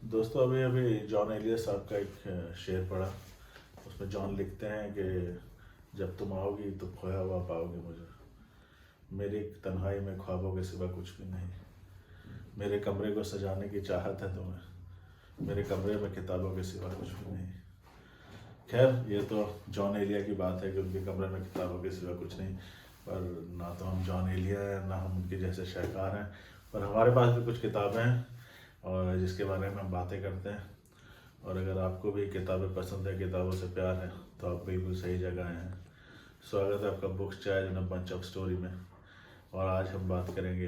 दोस्तों अभी अभी जॉन एलियस साहब का एक शेर पढ़ा। उसमें जॉन लिखते हैं कि जब तुम आओगी तो खोया हुआ पाओगे मुझे, मेरी तन्हाई में ख्वाबों के सिवा कुछ भी नहीं। मेरे कमरे को सजाने की चाहत है तुम्हें, मेरे कमरे में किताबों के सिवा कुछ भी नहीं। खैर ये तो जॉन एलिया की बात है कि उनके कमरे में किताबों के सिवा कुछ नहीं, पर ना तो हम जॉन एलिया हैं ना हम उनके जैसे शाहकार हैं, पर हमारे पास भी कुछ किताबें हैं और जिसके बारे में हम बातें करते हैं। और अगर आपको भी किताबें पसंद है, किताबों से प्यार है, तो आप बिल्कुल सही जगह आए हैं। स्वागत है आपका बुक्स चाय इन अ बंच ऑफ स्टोरी में। और आज हम बात करेंगे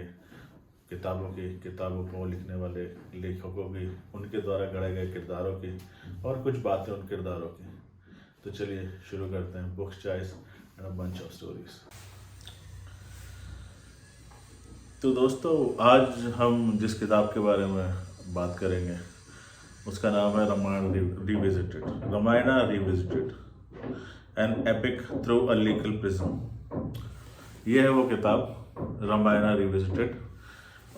किताबों की, किताबों को लिखने वाले लेखकों की, उनके द्वारा गढ़े गए किरदारों की और कुछ बातें उन किरदारों की। तो चलिए शुरू करते हैं बुक्स चाय इन अ बंच ऑफ स्टोरीज। तो दोस्तों आज हम जिस किताब के बारे में बात करेंगे उसका नाम है Ramayan revisited, Ramayana revisited, an epic through a legal prism. ये है वो किताब रामायणा रिविजिटेड।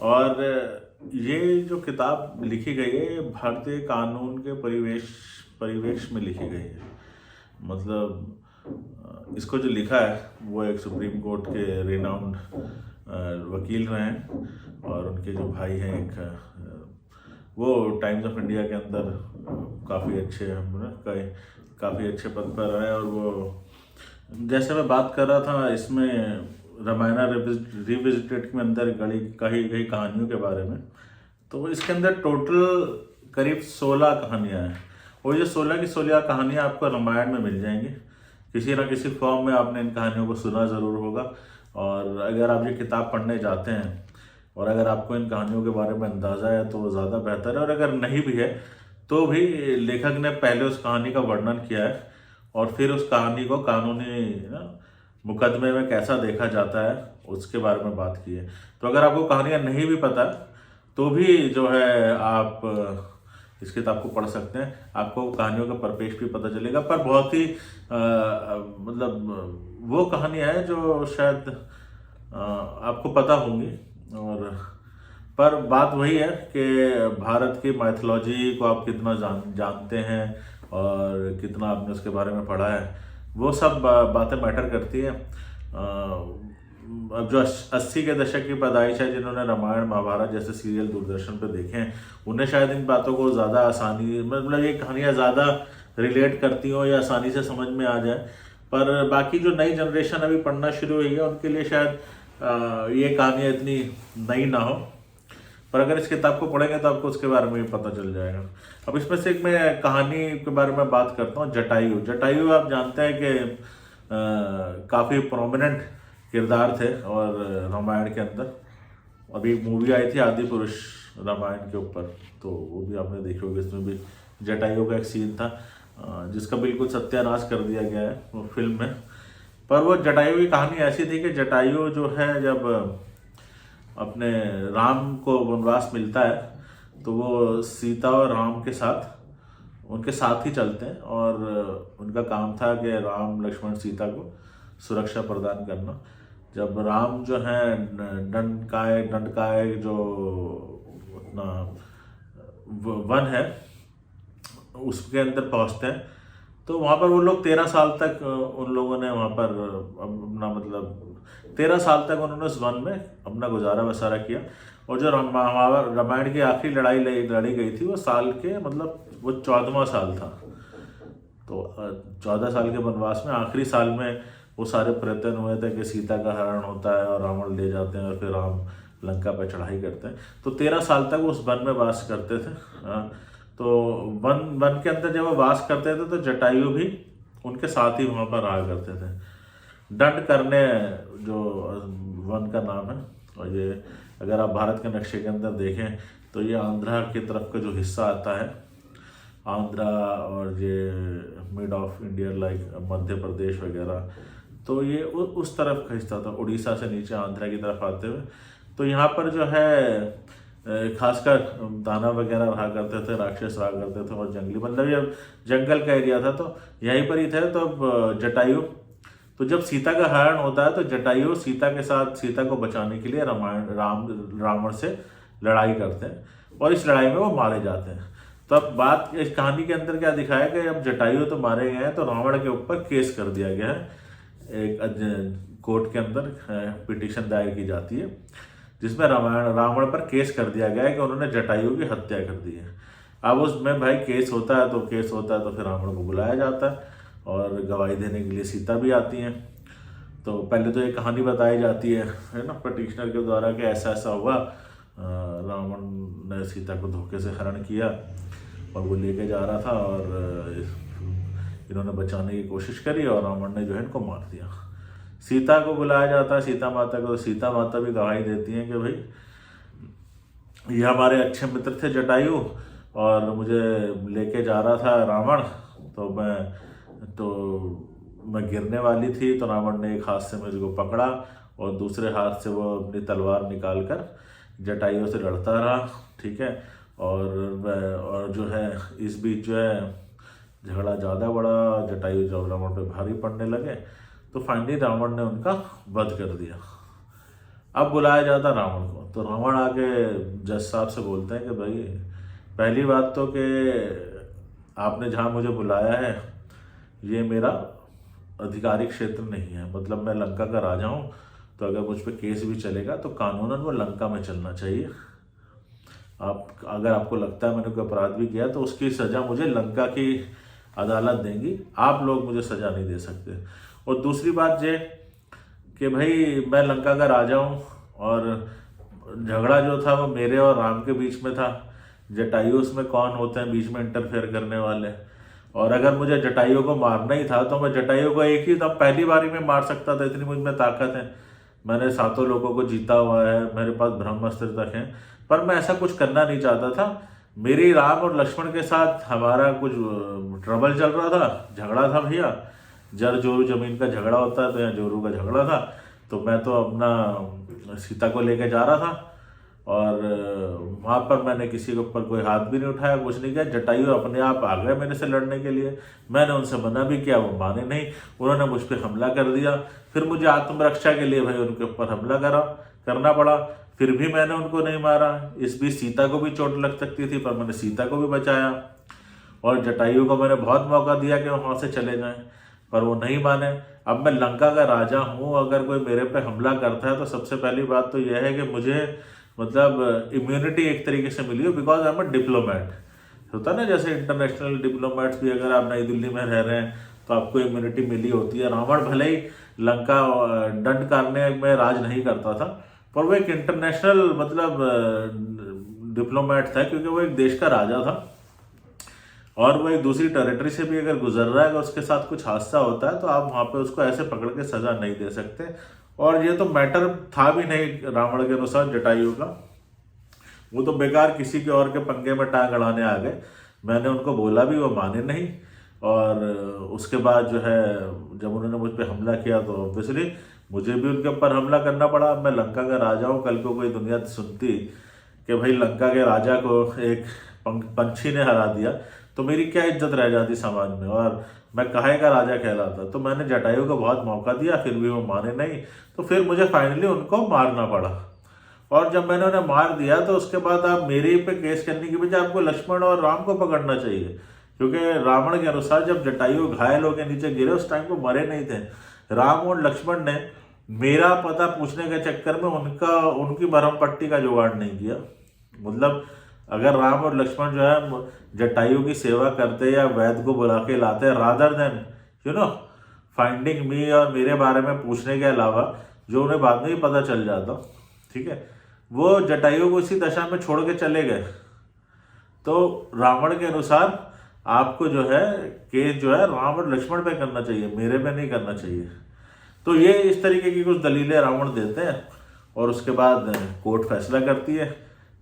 और ये जो किताब लिखी गई है ये भारतीय कानून के परिवेश में लिखी गई है। मतलब इसको जो लिखा है वो एक सुप्रीम कोर्ट के रिनाउंड वकील रहे हैं और उनके जो भाई हैं एक वो टाइम्स ऑफ इंडिया के अंदर काफ़ी अच्छे काफ़ी अच्छे पद पर रहे। और वो जैसे मैं बात कर रहा था इसमें रामायणा रिविजिटेड के अंदर कही गई कहानियों के बारे में, तो इसके अंदर टोटल करीब 16 कहानियाँ हैं। और ये 16 की 16 कहानियाँ आपको रामायण में मिल जाएंगी। किसी ना किसी फॉर्म में आपने इन कहानियों को सुना ज़रूर होगा। और अगर आप ये किताब पढ़ने जाते हैं और अगर आपको इन कहानियों के बारे में अंदाज़ा है तो वो ज़्यादा बेहतर है। और अगर नहीं भी है तो भी लेखक ने पहले उस कहानी का वर्णन किया है और फिर उस कहानी को कानूनी मुकदमे में कैसा देखा जाता है उसके बारे में बात की है। तो अगर आपको कहानियाँ नहीं भी पता तो भी जो है आप इस किताब को पढ़ सकते हैं। आपको कहानियों का परिपेश भी पता चलेगा, पर बहुत ही मतलब वो कहानियाँ हैं जो शायद आपको पता होंगी। और पर बात वही है कि भारत की माइथोलॉजी को आप कितना जानते हैं और कितना आपने उसके बारे में पढ़ा है, वो सब बातें मैटर करती हैं। अब जो 80 के दशक की पैदाइश है, जिन्होंने रामायण महाभारत जैसे सीरियल दूरदर्शन पे देखे हैं, उन्हें शायद इन बातों को ज़्यादा आसानी मतलब ये कहानियाँ ज़्यादा रिलेट करती हो या आसानी से समझ में आ जाए। पर बाकी जो नई जनरेशन अभी पढ़ना शुरू हुई है उनके लिए शायद ये कहानियाँ इतनी नई ना हो। पर अगर इस किताब को पढ़ेंगे तो आपको उसके बारे में भी पता चल जाएगा। अब इसमें से एक मैं कहानी के बारे में बात करता हूँ, जटायु। जटायु आप जानते हैं कि काफ़ी प्रोमिनेंट किरदार थे और रामायण के अंदर अभी एक मूवी आई थी आदि पुरुष रामायण के ऊपर, तो वो भी आपने देखी होगी। इसमें भी जटायु का एक सीन था जिसका बिल्कुल सत्यानाश कर दिया गया है वो फिल्म में। पर वो जटायु की कहानी ऐसी थी कि जटायु जो है जब अपने राम को वनवास मिलता है तो वो सीता और राम के साथ उनके साथ ही चलते हैं और उनका काम था कि राम लक्ष्मण सीता को सुरक्षा प्रदान करना। जब राम जो है दंडकाय जो अपना वन है उसके अंदर पहुंचते हैं, तो वहाँ पर वो लोग 13 साल तक उन लोगों ने वहाँ पर अपना मतलब 13 साल तक उन्होंने उस वन में अपना गुजारा बसारा किया। और जो रामायण की आखिरी लड़ी गई थी वो साल के मतलब वो 14वां साल था। तो 14 साल के वनवास में आखिरी साल में वो सारे प्रयत्न हुए थे कि सीता का हरण होता है और रावण ले जाते हैं और फिर राम लंका पर चढ़ाई करते हैं। तो 13 साल तक वो उस वन में वास करते थे। तो वन के अंदर जब वो वास करते थे तो जटायु भी उनके साथ ही वहाँ पर रहा करते थे। दंड करने जो वन का नाम है, और ये अगर आप भारत के नक्शे के अंदर देखें तो ये आंध्रा की तरफ का जो हिस्सा आता है, आंध्रा और ये mid of India like Madhya Pradesh वगैरह, तो ये उस तरफ का हिस्सा था, उड़ीसा से नीचे आंध्रा की तरफ आते हुए। तो यहाँ पर जो है खासकर दानव वगैरह रहा करते थे, राक्षस रहा करते थे और जंगली मतलब ये जंगल का एरिया था, तो यहीं पर ही थे। तो अब जटायु, तो जब सीता का हरण होता है तो जटायु सीता के साथ सीता को बचाने के लिए रावण से लड़ाई करते हैं और इस लड़ाई में वो मारे जाते हैं। तो अब बात इस कहानी के अंदर क्या दिखाया कि अब जटायु तो मारे गए हैं, तो रावण के ऊपर केस कर दिया गया है। एक कोर्ट के अंदर पिटीशन दायर की जाती है जिसमें रावण पर केस कर दिया गया है कि उन्होंने जटायु की हत्या कर दी है। अब उसमें भाई केस होता है तो फिर रावण को बुलाया जाता है और गवाही देने के लिए सीता भी आती हैं। तो पहले तो ये कहानी बताई जाती है ना, पिटिशनर के द्वारा कि ऐसा ऐसा हुआ, रावण ने सीता को धोखे से हरण किया और वो लेके जा रहा था और इन्होंने बचाने की कोशिश करी और रावण ने जो है इनको मार दिया। सीता को बुलाया जाता है, सीता माता को, तो सीता माता भी गवाही देती हैं कि भाई ये हमारे अच्छे मित्र थे जटायु और मुझे लेके जा रहा था रावण, तो मैं गिरने वाली थी, तो रावण ने एक हाथ से मुझको पकड़ा और दूसरे हाथ से वो अपनी तलवार निकाल कर जटायु से लड़ता रहा, ठीक है। और जो है इस बीच जो है झगड़ा ज़्यादा बड़ा, जटायु जब रावण पे भारी पड़ने लगे तो फाइनली रावण ने उनका वध कर दिया। अब बुलाया जाता रावण को, तो रावण आके जज साहब से बोलते हैं कि भाई पहली बात तो कि आपने जहाँ मुझे बुलाया है ये मेरा आधिकारिक क्षेत्र नहीं है, मतलब मैं लंका का राजा हूँ, तो अगर मुझ पर केस भी चलेगा तो कानूनन वो लंका में चलना चाहिए। अगर आपको लगता है मैंने कोई अपराध भी किया तो उसकी सज़ा मुझे लंका की अदालत देंगी, आप लोग मुझे सज़ा नहीं दे सकते। और दूसरी बात ये कि भाई मैं लंका का राजा हूँ और झगड़ा जो था वो मेरे और राम के बीच में था, जटायु उसमें कौन होते हैं बीच में इंटरफेयर करने वाले। और अगर मुझे जटायु को मारना ही था तो मैं जटायु को एक ही तब पहली बारी में मार सकता था, इतनी मुझ में ताकत है, मैंने 7 लोगों को जीता हुआ है, मेरे पास ब्रह्मास्त्र तक है, पर मैं ऐसा कुछ करना नहीं चाहता था। मेरी राम और लक्ष्मण के साथ हमारा कुछ ट्रबल चल रहा था, झगड़ा था भैया, जर जोरू जमीन का झगड़ा होता है तो यहाँ जोरू का झगड़ा था, तो मैं तो अपना सीता को लेके जा रहा था और वहाँ पर मैंने किसी के ऊपर कोई हाथ भी नहीं उठाया, कुछ नहीं किया। जटायु अपने आप आ गए मेरे से लड़ने के लिए, मैंने उनसे मना भी किया, वो माने नहीं, उन्होंने मुझ पर हमला कर दिया। फिर मुझे आत्मरक्षा के लिए भाई उनके ऊपर हमला करना पड़ा, फिर भी मैंने उनको नहीं मारा। इस बीच सीता को भी चोट लग सकती थी पर मैंने सीता को भी बचाया और जटायु को मैंने बहुत मौका दिया कि वहाँ से चले जाएं पर वो नहीं माने। अब मैं लंका का राजा हूँ, अगर कोई मेरे पे हमला करता है तो सबसे पहली बात तो यह है कि मुझे मतलब इम्यूनिटी एक तरीके से मिली हो, because I am a diplomat. होता है ना जैसे इंटरनेशनल डिप्लोमेट्स भी अगर आप नई दिल्ली में रह रहे हैं तो आपको इम्यूनिटी मिली होती है। रावण भले ही लंका दंड करने में राज नहीं करता था पर वो एक इंटरनेशनल मतलब डिप्लोमेट था, क्योंकि वो एक देश का राजा था और वो एक दूसरी टेरिटरी से भी अगर गुजर रहा है, अगर उसके साथ कुछ हादसा होता है तो आप वहाँ पे उसको ऐसे पकड़ के सजा नहीं दे सकते। और ये तो मैटर था भी नहीं रावण के अनुसार जटायु का, वो तो बेकार किसी के और के पंगे में टांग अड़ाने आ गए। मैंने उनको बोला भी, वो माने नहीं। और उसके बाद जो है जब उन्होंने मुझ पर हमला किया तो ऑब्वियसली मुझे भी उनके ऊपर हमला करना पड़ा। मैं लंका का राजा हूँ, कल को कोई दुनिया सुनती कि भाई लंका के राजा को एक पंछी ने हरा दिया तो मेरी क्या इज्जत रह जाती समाज में, और मैं काहे का राजा कहलाता। तो मैंने जटायु को बहुत मौका दिया, फिर भी वो माने नहीं, तो फिर मुझे फाइनली उनको मारना पड़ा। और जब मैंने उन्हें मार दिया तो उसके बाद आप मेरे पे केस करने की बजाय आपको लक्ष्मण और राम को पकड़ना चाहिए, क्योंकि रावण के अनुसार जब जटायु घायल होकर नीचे गिरे उस टाइम वो मरे नहीं थे। राम और लक्ष्मण ने मेरा पता पूछने के चक्कर में उनकी मरहम पट्टी का जुगाड़ नहीं किया। मतलब अगर राम और लक्ष्मण जो है जटायु की सेवा करते या वैद्य को बुला के लाते, रादर देन फाइंडिंग मी और मेरे बारे में पूछने के अलावा जो उन्हें बाद में ही पता चल जाता, ठीक है, वो जटायु को इसी दशा में छोड़ के चले गए। तो रावण के अनुसार आपको जो है केस जो है राम और लक्ष्मण पे करना चाहिए, मेरे पे नहीं करना चाहिए। तो ये इस तरीके की कुछ दलीलें रावण देते हैं और उसके बाद कोर्ट फैसला करती है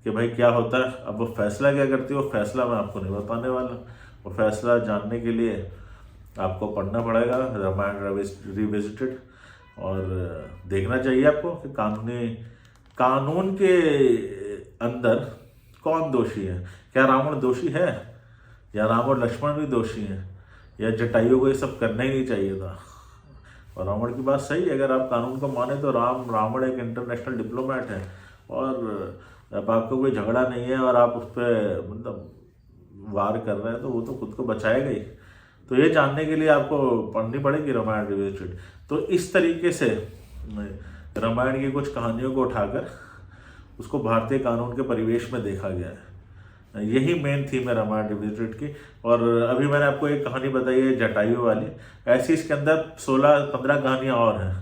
कि भाई क्या होता है। अब वो फैसला क्या करती है वो फैसला मैं आपको नहीं बताने वाला। वो फैसला जानने के लिए आपको पढ़ना पड़ेगा रामायण रिविजिटेड, और देखना चाहिए आपको कि कानून के अंदर कौन दोषी है। क्या रावण दोषी है या राम और लक्ष्मण भी दोषी हैं, या जटायु को ये सब करना ही नहीं चाहिए था। और रावण की बात सही है, अगर आप कानून को माने तो रावण एक इंटरनेशनल डिप्लोमेट है और अब आपको कोई झगड़ा नहीं है और आप उस पर मतलब वार कर रहा है तो वो तो खुद को बचाएगा ही। तो ये जानने के लिए आपको पढ़नी पड़ेगी रामायण रिविजिटेड। तो इस तरीके से रामायण की कुछ कहानियों को उठाकर उसको भारतीय कानून के परिवेश में देखा गया है। यही मेन थीम है रामायण रिविजिटेड की। और अभी मैंने आपको एक कहानी बताई है जटायु वाली, ऐसी इसके अंदर 16-15 कहानियाँ और हैं,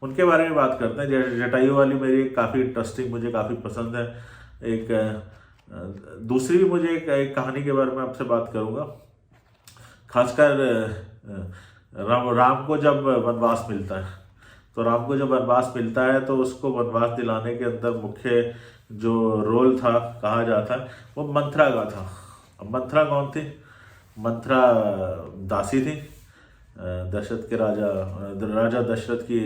उनके बारे में बात करते हैं। जटायु वाली मेरी काफ़ी इंटरेस्टिंग, मुझे काफ़ी पसंद है। एक दूसरी भी मुझे एक कहानी के बारे में आपसे बात करूँगा, खासकर राम को जब वनवास मिलता है। तो राम को जब वनवास मिलता है तो उसको वनवास दिलाने के अंदर मुख्य जो रोल था कहा जाता है वो मंथरा का था। अब मंथरा कौन थी? मंथरा दासी थी, दशरथ के राजा दशरथ की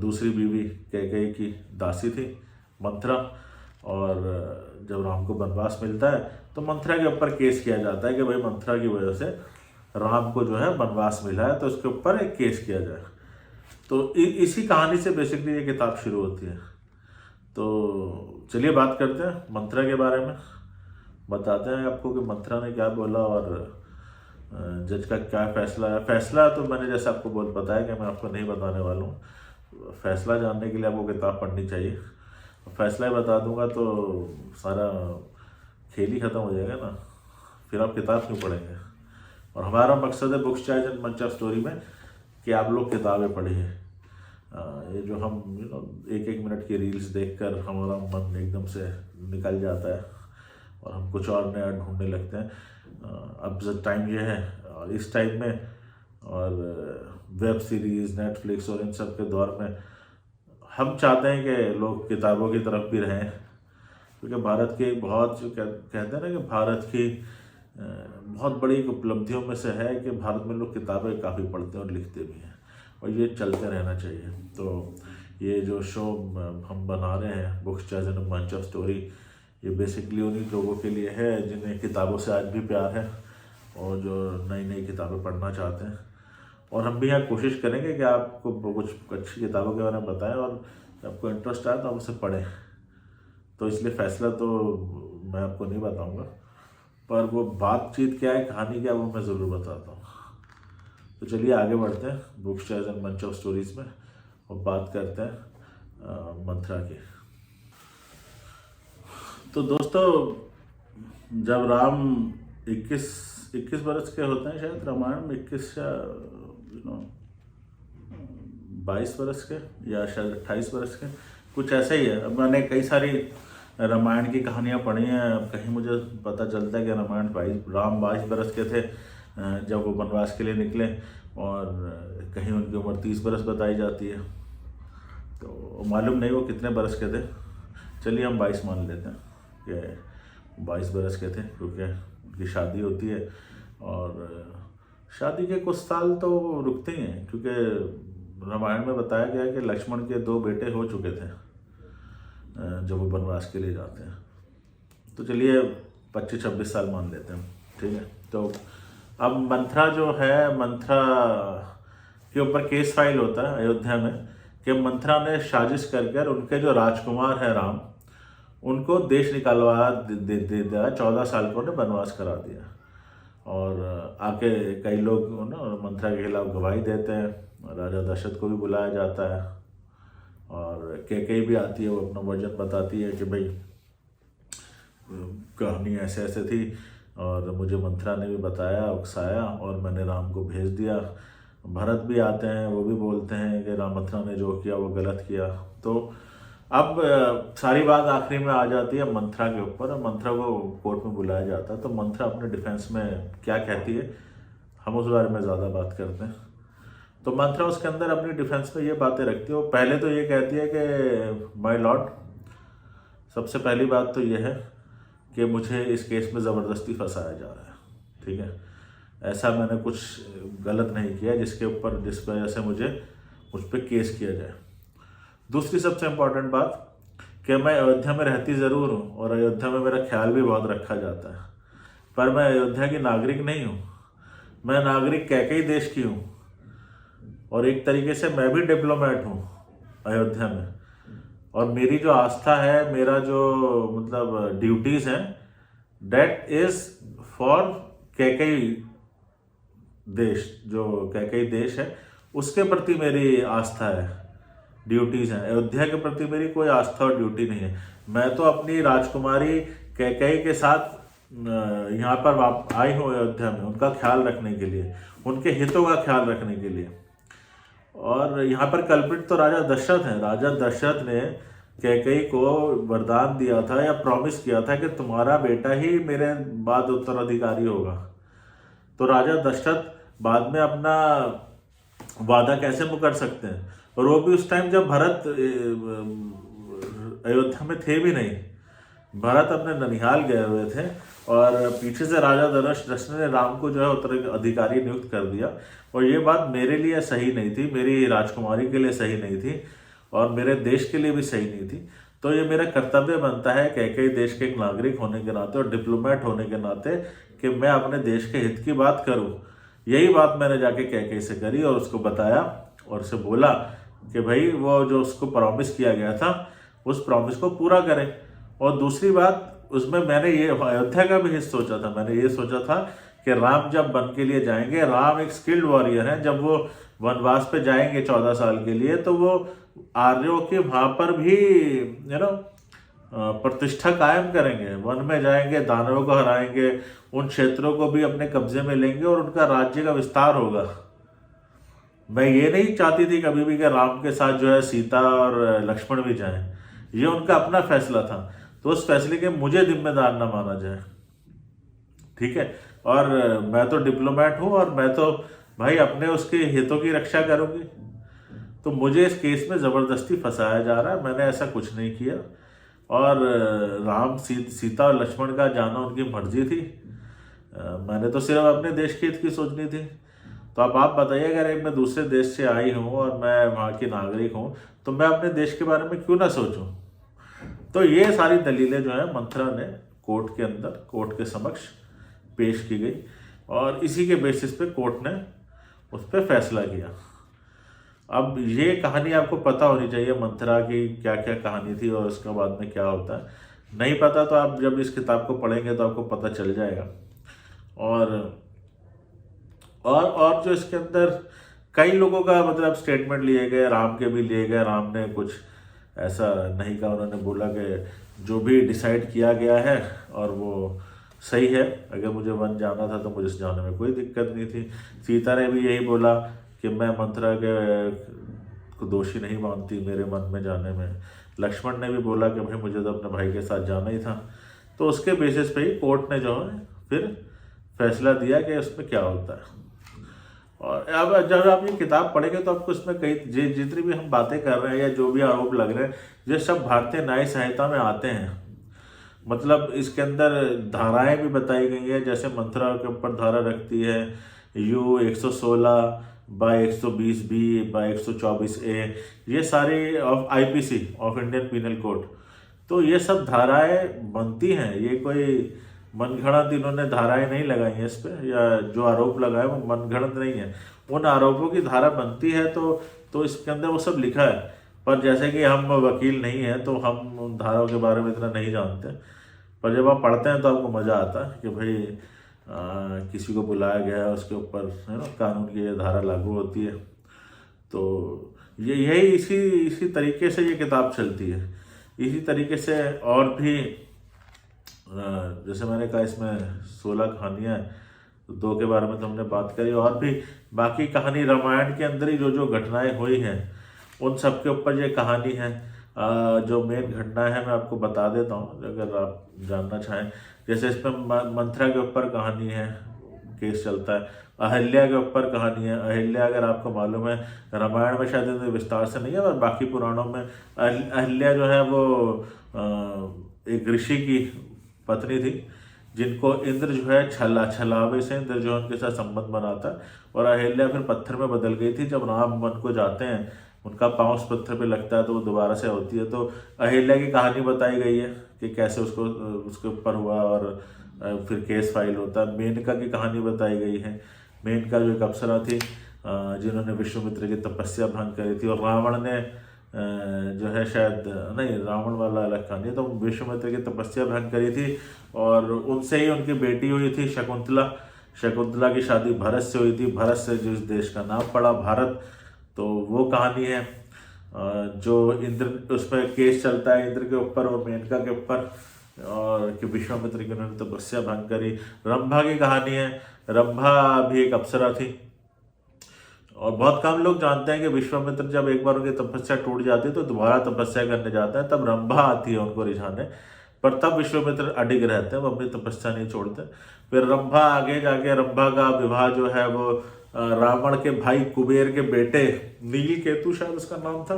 दूसरी बीवी कैकेयी की दासी थी मंथरा। और जब राम को वनवास मिलता है तो मंथरा के ऊपर केस किया जाता है कि भाई मंथरा की वजह से राम को जो है वनवास मिला है, तो उसके ऊपर एक केस किया जाए। तो इसी कहानी से बेसिकली ये किताब शुरू होती है। तो चलिए बात करते हैं मंथरा के बारे में, बताते हैं आपको कि मंथरा ने क्या बोला और जज का क्या फैसला है। फैसला तो मैंने जैसे आपको बहुत बताया कि मैं आपको नहीं बताने वाला हूँ। फैसला जानने के लिए आपको किताब पढ़नी चाहिए। फैसला ही बता दूंगा तो सारा खेल ही ख़त्म हो जाएगा ना, फिर आप किताब क्यों पढ़ेंगे। और हमारा मकसद है बुक्स चॉइस एंड मंच ऑफ स्टोरी में कि आप लोग किताबें पढ़िए। ये जो हम एक मिनट की रील्स देखकर हमारा मन एकदम से निकल जाता है और हम कुछ और नया ढूंढने लगते हैं। अब जब टाइम ये है और इस टाइम में और वेब सीरीज़ नेटफ्लिक्स और इन सब के दौर में हम चाहते हैं कि लोग किताबों की तरफ भी रहें, क्योंकि भारत के बहुत जो कहते हैं ना कि भारत की बहुत बड़ी एक उपलब्धियों में से है कि भारत में लोग किताबें काफ़ी पढ़ते हैं और लिखते भी हैं, और ये चलते रहना चाहिए। तो ये जो शो हम बना रहे हैं बुक्स चॉइस एंड मंच ऑफ स्टोरी, ये बेसिकली उन्हीं लोगों के लिए है जिन्हें किताबों से आज भी प्यार है और जो नई नई किताबें पढ़ना चाहते हैं। और हम भी यहाँ कोशिश करेंगे कि आपको कुछ अच्छी किताबों के बारे में बताएं और आपको इंटरेस्ट आए तो आप उसे पढ़ें। तो इसलिए फैसला तो मैं आपको नहीं बताऊंगा, पर वो बातचीत क्या है, कहानी क्या है, वो मैं ज़रूर बताता हूँ। तो चलिए आगे बढ़ते हैं बुक्स चॉइस एंड मंच ऑफ स्टोरीज़ में और बात करते हैं मंथरा की। तो दोस्तों, जब राम 21 बरस के होते हैं, शायद रामायण में 21 या 22 बरस के या शायद 28 बरस के, कुछ ऐसा ही है। अब मैंने कई सारी रामायण की कहानियाँ पढ़ी हैं। अब कहीं मुझे पता चलता है कि राम 22 बरस के थे जब वो वनवास के लिए निकले, और कहीं उनकी उम्र 30 बरस बताई जाती है। तो मालूम नहीं वो कितने बरस के थे। चलिए हम 22 मान लेते हैं कि 22 बरस के थे, क्योंकि उनकी शादी होती है और शादी के कुछ साल तो रुकते ही हैं, क्योंकि रामायण में बताया गया है कि लक्ष्मण के 2 बेटे हो चुके थे जब वो वनवास के लिए जाते हैं। तो चलिए 25-26 साल मान लेते हैं, ठीक है। तो अब मंथरा जो है, मंथरा के ऊपर केस फाइल होता है अयोध्या में कि मंथरा ने साजिश कर उनके जो राजकुमार हैं राम, उनको देश निकालवा दे दिया। 14 साल को उन्हें वनवास करा दिया। और आके कई लोग ना मंथरा के खिलाफ गवाही देते हैं, राजा दशरथ को भी बुलाया जाता है और कैकेयी भी आती है, वो अपना वर्जन बताती है कि भाई कहानी ऐसे ऐसे थी और मुझे मंथरा ने भी बताया, उकसाया और मैंने राम को भेज दिया। भरत भी आते हैं, वो भी बोलते हैं कि राम मंथरा ने जो किया वो गलत किया। तो अब सारी बात आखिरी में आ जाती है मंथरा के ऊपर, और मंथरा को कोर्ट में बुलाया जाता है। तो मंथरा अपने डिफेंस में क्या कहती है, हम उस बारे में ज़्यादा बात करते हैं। तो मंथरा उसके अंदर अपनी डिफेंस में ये बातें रखती है। वो पहले तो ये कहती है कि माय लॉर्ड, सबसे पहली बात तो ये है कि मुझे इस केस में ज़बरदस्ती फंसाया जा रहा है, ठीक है। ऐसा मैंने कुछ गलत नहीं किया जिस वजह से मुझ पर केस किया जाए। दूसरी सबसे इम्पोर्टेंट बात कि मैं अयोध्या में रहती ज़रूर हूँ और अयोध्या में मेरा ख्याल भी बहुत रखा जाता है, पर मैं अयोध्या की नागरिक नहीं हूँ। मैं नागरिक कैकेयी देश की हूँ और एक तरीके से मैं भी डिप्लोमेट हूँ अयोध्या में। और मेरी जो आस्था है, मेरा जो मतलब ड्यूटीज़ हैं, डेट इज फॉर कैकेयी देश, जो कैकेयी देश है उसके प्रति मेरी आस्था है, ड्यूटीज हैं। अयोध्या के प्रति मेरी कोई आस्था और ड्यूटी नहीं है। मैं तो अपनी राजकुमारी कैकेयी के साथ यहाँ पर आई हूँ अयोध्या में, उनका ख्याल रखने के लिए, उनके हितों का ख्याल रखने के लिए। और यहाँ पर कल्प्रिट तो राजा दशरथ हैं। राजा दशरथ ने कैकेयी को वरदान दिया था या प्रॉमिस किया था कि तुम्हारा बेटा ही मेरे बाद उत्तराधिकारी होगा। तो राजा दशरथ बाद में अपना वादा कैसे मुकर सकते हैं? और वो भी उस टाइम जब भरत अयोध्या में थे भी नहीं, भरत अपने ननिहाल गए हुए थे और पीछे से राजा दशरथ ने राम को जो है उत्तराधिकारी नियुक्त कर दिया। और ये बात मेरे लिए सही नहीं थी, मेरी राजकुमारी के लिए सही नहीं थी और मेरे देश के लिए भी सही नहीं थी। तो ये मेरा कर्तव्य बनता है कैकेयी देश के एक नागरिक होने के नाते और डिप्लोमेट होने के नाते कि मैं अपने देश के हित की बात करूं। यही बात मैंने जाके कैकेयी से करी और उसको बताया और उसे बोला कि भाई वो जो उसको प्रॉमिस किया गया था उस प्रॉमिस को पूरा करें। और दूसरी बात, उसमें मैंने ये अयोध्या का भी हित सोचा था। मैंने ये सोचा था कि राम जब वन के लिए जाएंगे, राम एक स्किल्ड वॉरियर हैं, जब वो वनवास पे जाएंगे 14 साल के लिए तो वो आर्यों के वहाँ पर भी प्रतिष्ठा कायम करेंगे, वन में जाएंगे, दानवों को हराएंगे, उन क्षेत्रों को भी अपने कब्जे में लेंगे और उनका राज्य का विस्तार होगा। मैं ये नहीं चाहती थी कभी भी कि राम के साथ जो है सीता और लक्ष्मण भी जाएं। ये उनका अपना फैसला था, तो उस फैसले के मुझे जिम्मेदार ना माना जाए, ठीक है। और मैं तो डिप्लोमेट हूँ और मैं तो भाई अपने उसके हितों की रक्षा करूंगी। तो मुझे इस केस में ज़बरदस्ती फंसाया जा रहा है, मैंने ऐसा कुछ नहीं किया। और राम सीता और लक्ष्मण का जाना उनकी मर्जी थी, मैंने तो सिर्फ अपने देश के हित की सोचनी थी। तो अब आप बताइए, अगर मैं दूसरे देश से आई हूँ और मैं वहाँ की नागरिक हूँ तो मैं अपने देश के बारे में क्यों ना सोचूं? तो ये सारी दलीलें जो है मंथरा ने कोर्ट के अंदर, कोर्ट के समक्ष पेश की गई और इसी के बेसिस पे कोर्ट ने उस पर फैसला किया। अब ये कहानी आपको पता होनी चाहिए मंथरा की क्या क्या कहानी थी और उसके बाद में क्या होता है। नहीं पता तो आप जब इस किताब को पढ़ेंगे तो आपको पता चल जाएगा। और जो इसके अंदर कई लोगों का मतलब स्टेटमेंट लिए गए, राम के भी लिए गए। राम ने कुछ ऐसा नहीं कहा, उन्होंने बोला कि जो भी डिसाइड किया गया है और वो सही है, अगर मुझे वन जाना था तो मुझे जाने में कोई दिक्कत नहीं थी। सीता ने भी यही बोला कि मैं मंथरा के को दोषी नहीं मानती मेरे मन में जाने में। लक्ष्मण ने भी बोला कि भाई मुझे तो अपने भाई के साथ जाना ही था। तो उसके बेसिस पे ही कोर्ट ने जो है फिर फैसला दिया कि उसमें क्या होता है। और अब जब आप ये किताब पढ़ेंगे तो आपको इसमें कई जितनी भी हम बातें कर रहे हैं या जो भी आरोप लग रहे हैं, ये सब भारतीय न्याय संहिता में आते हैं। मतलब इसके अंदर धाराएं भी बताई गई हैं, जैसे मंथरा के ऊपर धारा रखती है U 116 by 120 B by 124 A, ये सारी of IPC of Indian penal code. तो ये सब धाराएं बनती हैं, ये कोई मनगढ़ंत इन्होंने धाराएं नहीं लगाई हैं इस पर, या जो आरोप लगाए वो मनगढ़ंत नहीं है। उन आरोपों की धारा बनती है तो इसके अंदर वो सब लिखा है। पर जैसे कि हम वकील नहीं हैं तो हम उन धाराओं के बारे में इतना नहीं जानते, पर जब आप पढ़ते हैं तो आपको मज़ा आता है कि भाई किसी को बुलाया गया है, उसके ऊपर है ना कानून की ये धारा लागू होती है। तो यही इसी तरीके से ये किताब चलती है। इसी तरीके से और भी जैसे मैंने कहा इसमें 16 कहानियाँ हैं, तो 2 के बारे में तो हमने बात करी। और भी बाकी कहानी रामायण के अंदर ही जो घटनाएं हुई हैं उन सब के ऊपर ये कहानी है। जो मेन घटना है मैं आपको बता देता हूँ अगर आप जानना चाहें। जैसे इसमें मंथरा के ऊपर कहानी है, केस चलता है। अहिल्या के ऊपर कहानी है। अहिल्या अगर आपको मालूम है, रामायण में शायद विस्तार से नहीं है पर बाकी पुराणों में अहिल्या जो है वो एक ऋषि की पत्नी थी, जिनको इंद्र जो है छलावे से इंद्र जो है उनके साथ संबंध बनाता है। और अहिल्या फिर पत्थर में बदल गई थी। जब राम वन को जाते हैं, उनका पाँव उस पत्थर पे लगता है तो वो दोबारा से होती है। तो अहिल्या की कहानी बताई गई है कि कैसे उसके ऊपर हुआ और फिर केस फाइल होता है। मेनका की कहानी बताई गई है। मेनका जो एक अप्सरा थी जिन्होंने विश्वामित्र की तपस्या भंग करी थी, और रावण ने जो है शायद नहीं, रावण वाला अलग कहानी है। तो विश्वामित्र की तपस्या भंग करी थी और उनसे ही उनकी बेटी हुई थी शकुंतला। शकुंतला की शादी भरत से हुई थी, भरत से जिस देश का नाम पड़ा भारत, तो वो कहानी है। जो इंद्र, उसमें केस चलता है इंद्र के ऊपर और मेनका के ऊपर, और कि विश्वामित्र की उन्होंने तपस्या भंग करी। रंभा की कहानी है। रंभा भी एक अप्सरा थी, और बहुत कम लोग जानते हैं कि विश्वामित्र जब एक बार उनकी तपस्या टूट जाती है तो दोबारा तपस्या करने जाते हैं, तब रंभा आती है उनको रिझाने, पर तब विश्वामित्र अडिग रहते हैं, वो अपनी तपस्या नहीं छोड़ते। फिर रंभा आगे जाके, रंभा का विवाह जो है वो रावण के भाई कुबेर के बेटे नीलकेतु शायद उसका नाम था,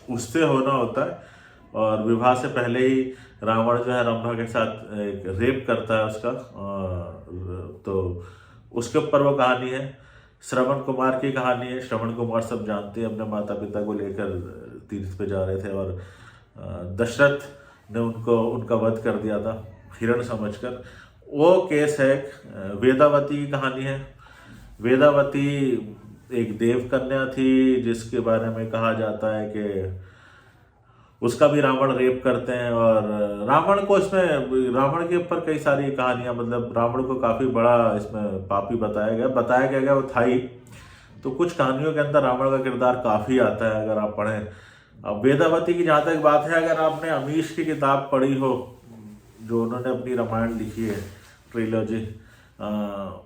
उससे होना होता है। और विवाह से पहले ही रावण जो है रंभा के साथ एक रेप करता है उसका, तो उसके ऊपर वो कहानी है। श्रवण कुमार की कहानी है। श्रवण कुमार सब जानते हैं, अपने माता पिता को लेकर तीर्थ पे जा रहे थे और दशरथ ने उनको उनका वध कर दिया था हिरण समझकर। वो केस है। वेदावती की कहानी है। वेदावती एक देव कन्या थी जिसके बारे में कहा जाता है कि उसका भी रावण रेप करते हैं, और रावण को इसमें, रावण के ऊपर कई सारी कहानियां, मतलब रावण को काफी बड़ा इसमें पापी बताया गया वो था ही। तो कुछ कहानियों के अंदर रावण का किरदार काफी आता है अगर आप पढ़ें। अब वेदावती की जहाँ तक बात है, अगर आपने अमीश की किताब पढ़ी हो, जो उन्होंने अपनी रामायण लिखी है ट्रिलॉजी,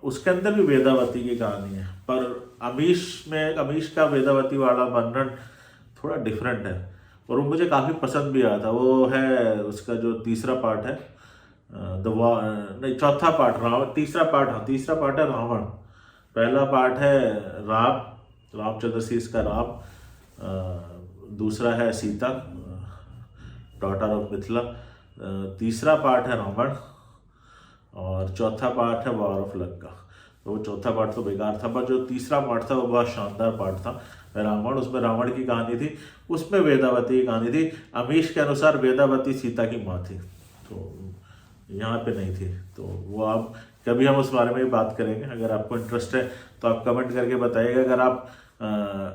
उसके अंदर भी वेदावती की कहानी है, पर अमीश का वेदावती वाला वर्णन थोड़ा डिफरेंट है, और वो मुझे काफ़ी पसंद भी आया था। वो है उसका जो तीसरा पार्ट है, नहीं चौथा पार्ट, रावण। तीसरा पार्ट है रावण। पहला पार्ट है रामचंद्र सी इसका राम, दूसरा है सीता, डॉटर ऑफ मिथिला, तीसरा पार्ट है रावण, और चौथा पार्ट है वॉर ऑफ लंका। तो वो चौथा पार्ट तो बेकार था, पर जो तीसरा पार्ट था वो बहुत शानदार पार्ट था रावण। उसमें रावण की कहानी थी, उसमें वेदावती की कहानी थी। अमीश के अनुसार वेदावती सीता की माँ थी, तो यहाँ पे नहीं थी। तो वो आप कभी हम उस बारे में भी बात करेंगे। अगर आपको इंटरेस्ट है तो आप कमेंट करके बताइएगा। अगर आप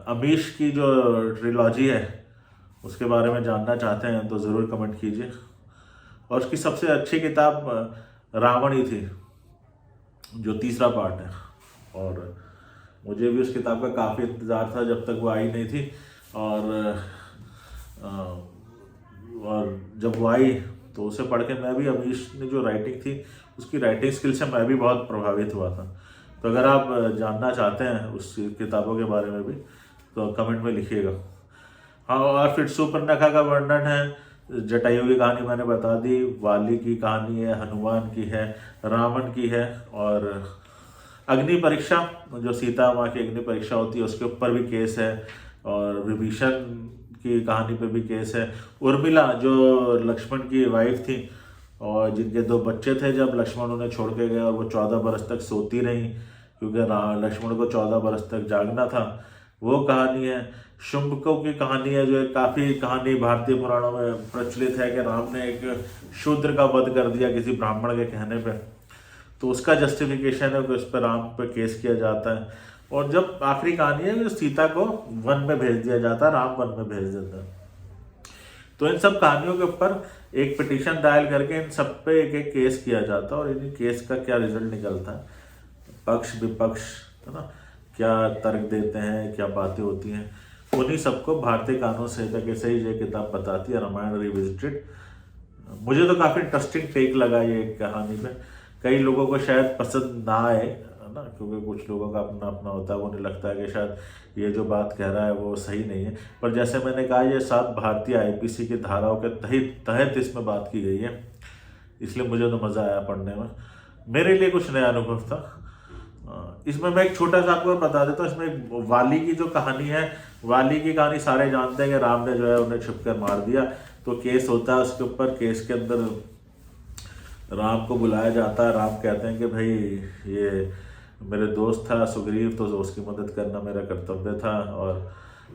अमीश की जो ट्रिलॉजी है उसके बारे में जानना चाहते हैं तो ज़रूर कमेंट कीजिए। और उसकी सबसे अच्छी किताब रावण ही थी, जो तीसरा पार्ट है, और मुझे भी उस किताब का काफ़ी इंतज़ार था जब तक वो आई नहीं थी। और जब वो आई तो उसे पढ़ के मैं भी, अमीश ने जो राइटिंग थी उसकी राइटिंग स्किल से मैं भी बहुत प्रभावित हुआ था। तो अगर आप जानना चाहते हैं उस किताबों के बारे में भी तो कमेंट में लिखिएगा। हाँ, और फिर सुपर्णखा का वर्णन है। जटायु की कहानी मैंने बता दी, वाली की कहानी है, हनुमान की है, रावण की है, और अग्नि परीक्षा, जो सीता माँ की अग्नि परीक्षा होती है उसके ऊपर भी केस है, और विभीषण की कहानी पे भी केस है। उर्मिला जो लक्ष्मण की वाइफ थी और जिनके 2 बच्चे थे, जब लक्ष्मण उन्हें छोड़ के गए और वो 14 बरस तक सोती रहीं, क्योंकि लक्ष्मण को 14 बरस तक जागना था, वो कहानी है। शुंभकों की कहानी है, जो एक काफ़ी कहानी भारतीय पुराणों में प्रचलित है कि राम ने एक शूद्र का वध कर दिया किसी ब्राह्मण के कहने पे, तो उसका जस्टिफिकेशन है कि उस पर राम पे केस किया जाता है। और जब आखिरी कहानी है जो सीता को वन में भेज दिया जाता है, राम वन में भेज देता है। तो इन सब कहानियों के ऊपर एक पिटीशन दायर करके इन सब पे एक एक केस किया जाता है, और इन केस का क्या रिजल्ट निकलता है, पक्ष विपक्ष, है ना, क्या तर्क देते हैं, क्या बातें होती हैं, उन्हीं सबको भारतीय कानून संहिता के सही ये किताब बताती है, रामायण रिविजिटेड। मुझे तो काफ़ी इंटरेस्टिंग टेक लगा ये कहानी पे। कई लोगों को शायद पसंद ना आए, है ना, क्योंकि कुछ लोगों का अपना अपना होता है, वो नहीं लगता है कि शायद ये जो बात कह रहा है वो सही नहीं है। पर जैसे मैंने कहा, ये 7 भारतीय आईपीसी की धाराओं के तहत इसमें बात की गई है, इसलिए मुझे तो मज़ा आया पढ़ने में। मेरे लिए कुछ नया अनुभव था। इसमें मैं एक छोटा सा आपको बता देता हूँ। इसमें वाली की जो कहानी है, वाली की कहानी सारे जानते हैं कि राम ने जो है उन्हें छुप कर मार दिया, तो केस होता है उसके ऊपर। केस के अंदर राम को बुलाया जाता है। राम कहते हैं कि भाई ये मेरे दोस्त था सुग्रीव, तो उसकी मदद करना मेरा कर्तव्य था,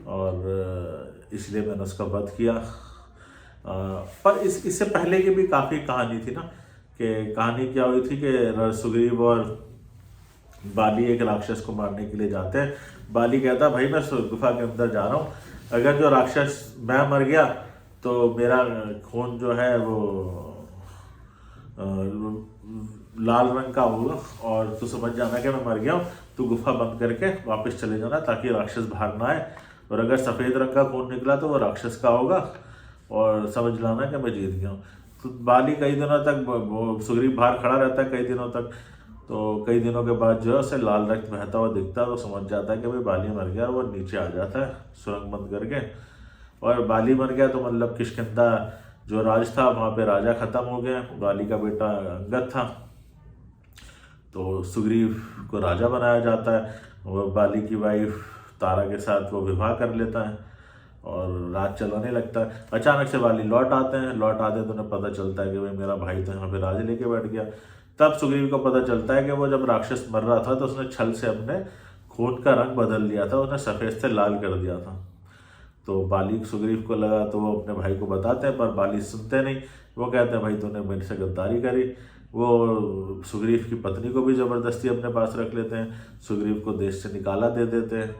और इसलिए मैंने उसका वध किया। पर इससे पहले की भी काफ़ी कहानी थी ना, कि कहानी क्या हुई थी कि सुग्रीव और बाली एक राक्षस को मारने के लिए जाते हैं। बाली कहता भाई मैं गुफा के अंदर जा रहा हूँ, अगर जो राक्षस मैं मर गया तो मेरा खून जो है वो लाल रंग का होगा और तू समझ जाना कि मैं मर गया हूँ, तू गुफा बंद करके वापस चले जाना ताकि राक्षस बाहर ना आए, और अगर सफ़ेद रंग का खून निकला तो वो राक्षस का होगा और समझ लाना कि मैं जीत गया हूँ। तो बाली कई दिनों तक वो सुग्रीव बाहर खड़ा रहता है कई दिनों तक। तो कई दिनों के बाद जो है उसे लाल रक्त बहता हुआ दिखता है, तो समझ जाता है कि भाई बाली मर गया, और वो नीचे आ जाता है सुरंग बंद करके। और बाली मर गया तो मतलब किष्किंधा जो राज था वहाँ पे राजा खत्म हो गया, बाली का बेटा अंगद था तो सुग्रीव को राजा बनाया जाता है। वो बाली की वाइफ तारा के साथ वो विवाह कर लेता है और राज चलाने लगता है। अचानक से बाली लौट आते हैं, लौट आते हैं तो उन्हें पता चलता है कि भाई मेरा भाई तो यहाँ पे राज लेके बैठ गया। तब सुग्रीव को पता चलता है कि वो जब राक्षस मर रहा था तो उसने छल से अपने खून का रंग बदल लिया था, उसने सफ़ेद से लाल कर दिया था। तो बाली सुग्रीव को लगा तो वो अपने भाई को बताते हैं, पर बाली सुनते नहीं। वो कहते हैं भाई तूने मेरे से गद्दारी करी। वो सुग्रीव की पत्नी को भी ज़बरदस्ती अपने पास रख लेते हैं, सुग्रीव को देश से निकाला दे देते हैं।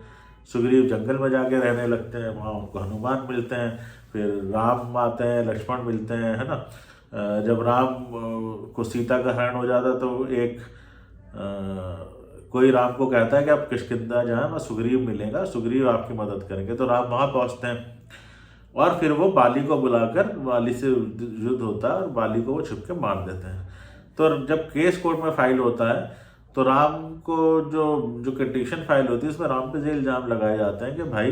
सुग्रीव जंगल में जाके रहने लगते हैं, वहाँ उनको हनुमान मिलते हैं, फिर राम आते हैं, लक्ष्मण मिलते हैं, है ना। जब राम को सीता का हरण हो जाता तो एक कोई राम को कहता है कि आप किष्किंधा जाएं, मैं सुग्रीव मिलेगा, सुग्रीव आपकी मदद करेंगे। तो राम वहाँ पहुँचते हैं और फिर वो बाली को बुलाकर बाली से युद्ध होता है और बाली को वो छुप के मार देते हैं। तो जब केस कोर्ट में फाइल होता है तो राम को जो जो कंडीशन फाइल होती है उसमें राम पे ये इल्ज़ाम लगाए जाते हैं कि भाई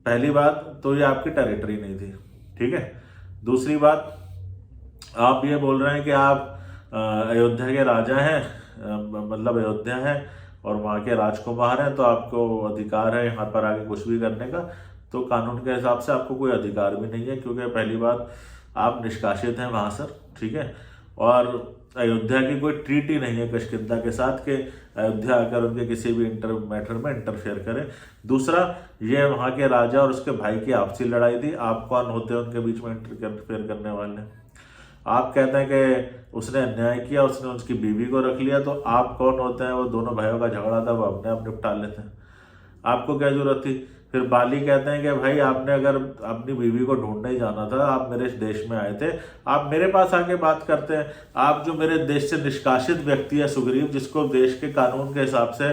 पहली बात तो ये आपकी टेरिटरी नहीं थी, ठीक है। दूसरी बात आप ये बोल रहे हैं कि आप अयोध्या के राजा हैं, मतलब अयोध्या है और वहाँ के राजकुमार हैं, तो आपको अधिकार है यहाँ पर आके कुछ भी करने का। तो कानून के हिसाब से आपको कोई अधिकार भी नहीं है, क्योंकि पहली बात आप निष्कासित हैं वहाँ से, ठीक है। और अयोध्या की कोई ट्रीटी नहीं है किष्किंधा के साथ कि अयोध्या आकर उनके किसी भी मैटर में इंटरफेयर करे। दूसरा, ये वहाँ के राजा और उसके भाई की आपसी लड़ाई थी, आप कौन होते हैं उनके बीच में इंटरफेयर करने वाले। आप कहते हैं कि उसने अन्याय किया, उसने उसकी बीवी को रख लिया, तो आप कौन होते हैं, वो दोनों भाइयों का झगड़ा था वो अपने आप निपटा लेते हैं, आपको क्या जरूरत थी। फिर बाली कहते हैं कि भाई आपने अगर अपनी बीवी को ढूंढने ही जाना था, आप मेरे देश में आए थे, आप मेरे पास आके बात करते हैं। आप जो मेरे देश से निष्कासित व्यक्ति है सुग्रीव, जिसको देश के कानून के हिसाब से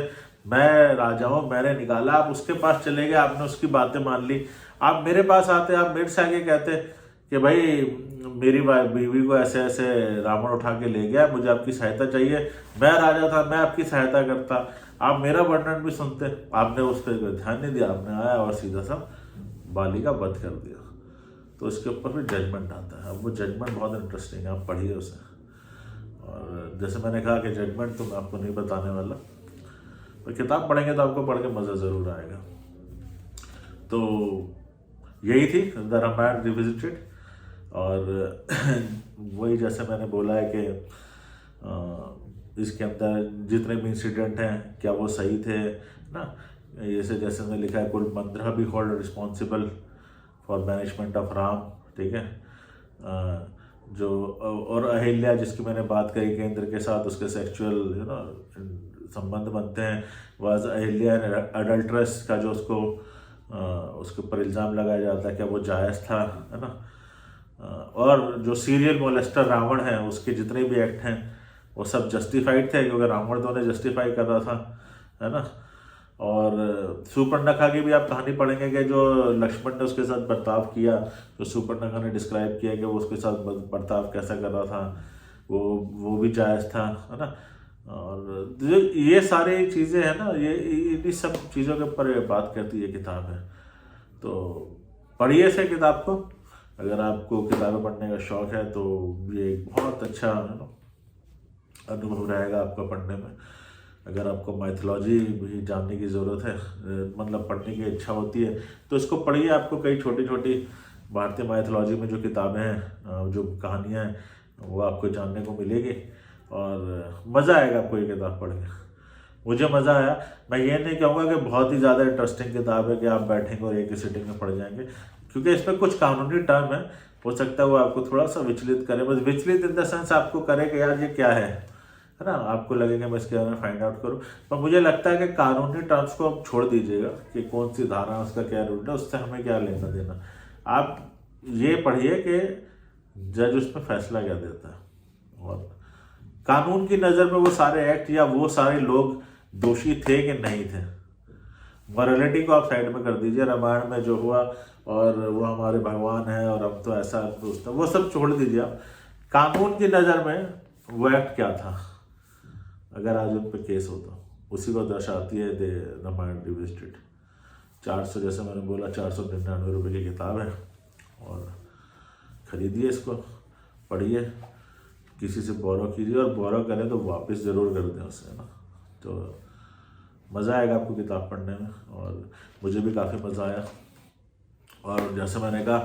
मैं राजा हूँ, मैंने निकाला, आप उसके पास चले गए, आपने उसकी बातें मान ली। आप मेरे पास आते, आप मेरे से आके कहते कि भाई मेरी बीवी को ऐसे ऐसे रावण उठा के ले गया, मुझे आपकी सहायता चाहिए, मैं राजा था, मैं आपकी सहायता करता। आप मेरा वर्णन भी सुनते, आपने उस पर ध्यान नहीं दिया, आपने आया और सीधा सा बाली का वध कर दिया। तो इसके ऊपर फिर जजमेंट आता है। अब वो जजमेंट बहुत इंटरेस्टिंग है, आप पढ़िए उसे। और जैसे मैंने कहा कि जजमेंट तो मैं आपको नहीं बताने वाला, पर किताब पढ़ेंगे तो आपको पढ़ के मज़ा ज़रूर आएगा। तो यही थी द रामायण रिविजिटेड। और वही जैसे मैंने बोला है कि इसके अंदर जितने भी इंसिडेंट हैं क्या वो सही थे ना। जैसे जैसे मैंने लिखा है, कुल 15 भी hold responsible for management of Ram, ठीक है। जो और अहिल्या जिसकी मैंने बात करी केंद्र के साथ उसके सेक्सुअल संबंध बनते हैं, वाज अहिल्या अडल्ट्रेस का जो उसके ऊपर इल्ज़ाम लगाया जाता है क्या वो जायज़ था, है ना। और जो सीरियल मोलेस्टर रावण है उसके जितने भी एक्ट हैं वो सब जस्टिफाइड थे, क्योंकि रावण तो उन्हें जस्टिफाई कर रहा था, है ना। और सुपर्णखा की भी आप कहानी पढ़ेंगे कि जो लक्ष्मण ने उसके साथ बर्ताव किया, जो सुपर्णखा ने डिस्क्राइब किया कि वो उसके साथ बर्ताव कैसा कर रहा था, वो भी जायज़ था, है ना। और जो ये सारी चीज़ें हैं ना, ये इन्हीं सब चीज़ों के ऊपर बात करती है किताब है। तो पढ़िए इसे किताब को, अगर आपको किताबें पढ़ने का शौक़ है तो ये एक बहुत अच्छा अनुभव रहेगा आपका पढ़ने में। अगर आपको माइथोलॉजी भी जानने की ज़रूरत है, मतलब पढ़ने की इच्छा होती है, तो इसको पढ़िए। आपको कई छोटी छोटी भारतीय माइथोलॉजी में जो किताबें हैं, जो कहानियाँ हैं, वो आपको जानने को मिलेगी और मज़ा आएगा आपको ये किताब पढ़ के। मुझे मज़ा आया। मैं ये नहीं कहूँगा कि बहुत ही ज़्यादा इंटरेस्टिंग किताब है कि आप बैठेंगे और एक ही सिटिंग में पढ़ जाएंगे, क्योंकि इसमें कुछ कानूनी टर्म है, हो सकता है वो आपको थोड़ा सा विचलित करे, बस विचलित इन द सेंस आपको करे कि यार ये क्या है ना। आपको लगेगा मैं इसके बारे में फाइंड आउट करूँ, पर मुझे लगता है कि कानूनी टर्म्स को आप छोड़ दीजिएगा कि कौन सी धारा उसका क्या रूल है, उससे हमें क्या लेना देना। आप ये पढ़िए कि जज उसमें फैसला क्या देता है। और कानून की नज़र में वो सारे एक्ट या वो सारे लोग दोषी थे कि नहीं थे, मॉरलिटी को आप साइड में कर दीजिए। रामायण में जो हुआ और वो हमारे भगवान है और हम तो ऐसा दोस्त वो सब छोड़ दीजिए आप। कानून की नज़र में वो एक्ट क्या था, अगर आज उन पर केस हो तो उसी को दर्शाती है दे रामायण रिविजिटेड। 400, जैसे मैंने बोला, 499 रुपये की किताब है और ख़रीदिए इसको, पढ़िए, किसी से बोरो कीजिए और बोरो करें तो वापस ज़रूर कर दें उससे, है ना। तो मज़ा आएगा आपको किताब पढ़ने में और मुझे भी काफ़ी मज़ा आया। और जैसे मैंने कहा,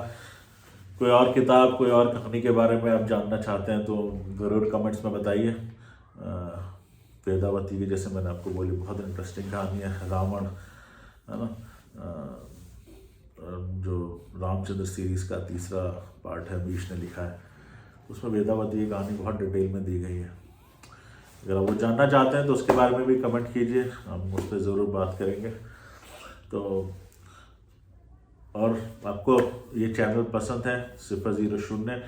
कोई और किताब, कोई और कहानी के बारे में आप जानना चाहते हैं तो ज़रूर कमेंट्स में बताइए। वेदावती की, जैसे मैंने आपको बोली, बहुत इंटरेस्टिंग कहानी है। रावण, है ना, जो रामचंद्र सीरीज़ का तीसरा पार्ट है, अमीश ने लिखा है, उसमें वेदावती की कहानी बहुत डिटेल में दी गई है। अगर आप वो जानना चाहते हैं तो उसके बारे में भी कमेंट कीजिए, हम उस पर ज़रूर बात करेंगे। तो और आपको ये चैनल पसंद है 000,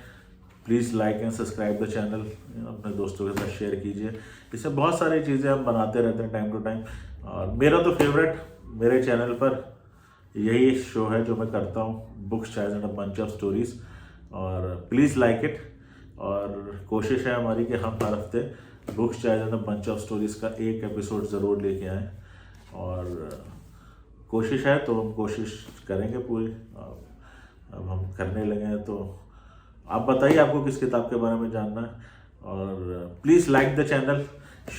please like and subscribe the channel, अपने दोस्तों के साथ शेयर कीजिए। इससे बहुत सारी चीज़ें हम बनाते रहते हैं टाइम टू टाइम। और मेरा तो फेवरेट मेरे चैनल पर यही शो है जो मैं करता हूँ, books chais and a bunch of stories. और प्लीज़ लाइक इट। और कोशिश है हमारी कि हम हर हफ्ते books chais and a bunch of stories का एक एपिसोड ज़रूर लेके आएँ। और कोशिश है तो हम कोशिश करेंगे पूरी। अब हम करने लगे हैं तो आप बताइए आपको किस किताब के बारे में जानना है। और please like the channel,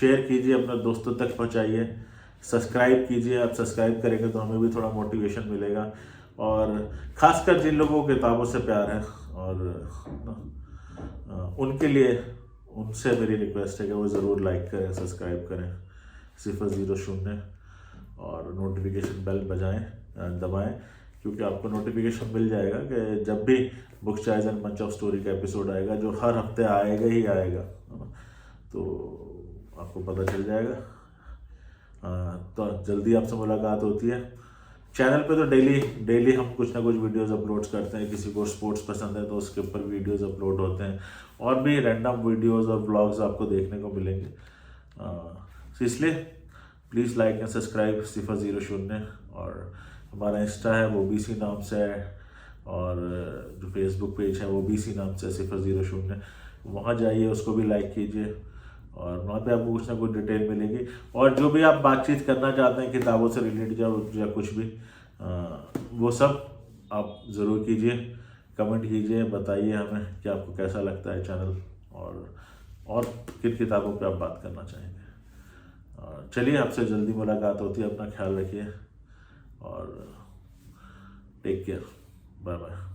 share कीजिए, अपने दोस्तों तक पहुंचाइए, सब्सक्राइब कीजिए। आप सब्सक्राइब करेंगे तो हमें भी थोड़ा मोटिवेशन मिलेगा। और ख़ासकर जिन लोगों को किताबों से प्यार है और उनके लिए, उनसे मेरी रिक्वेस्ट है कि वो ज़रूर लाइक करें, सब्सक्राइब करें 000 और नोटिफिकेशन बेल दबाएं, क्योंकि आपको नोटिफिकेशन मिल जाएगा कि जब भी books chais and bunch of story का एपिसोड आएगा, जो हर हफ्ते आएगा ही आएगा, है ना, तो आपको पता चल जाएगा। तो जल्दी आपसे मुलाकात होती है। चैनल पे तो डेली हम कुछ ना कुछ वीडियोस अपलोड करते हैं। किसी को स्पोर्ट्स पसंद है तो उसके ऊपर वीडियोस अपलोड होते हैं, और भी रैंडम वीडियोस और ब्लॉग्स आपको देखने को मिलेंगे। तो इसलिए प्लीज़ लाइक एंड सब्सक्राइब 000। और हमारा इंस्टा है वो BC नाम से है, और जो फेसबुक पेज है वो BC नाम से 000। वहाँ जाइए, उसको भी लाइक कीजिए, और वहाँ पे आपको कुछ ना कुछ डिटेल मिलेगी। और जो भी आप बातचीत करना चाहते हैं किताबों से रिलेटेड या कुछ भी, वो सब आप ज़रूर कीजिए, कमेंट कीजिए, बताइए हमें कि आपको कैसा लगता है चैनल, और किन किताबों पे आप बात करना चाहेंगे। चलिए, आपसे जल्दी मुलाकात होती है। अपना ख्याल रखिए और टेक केयर। Bye bye.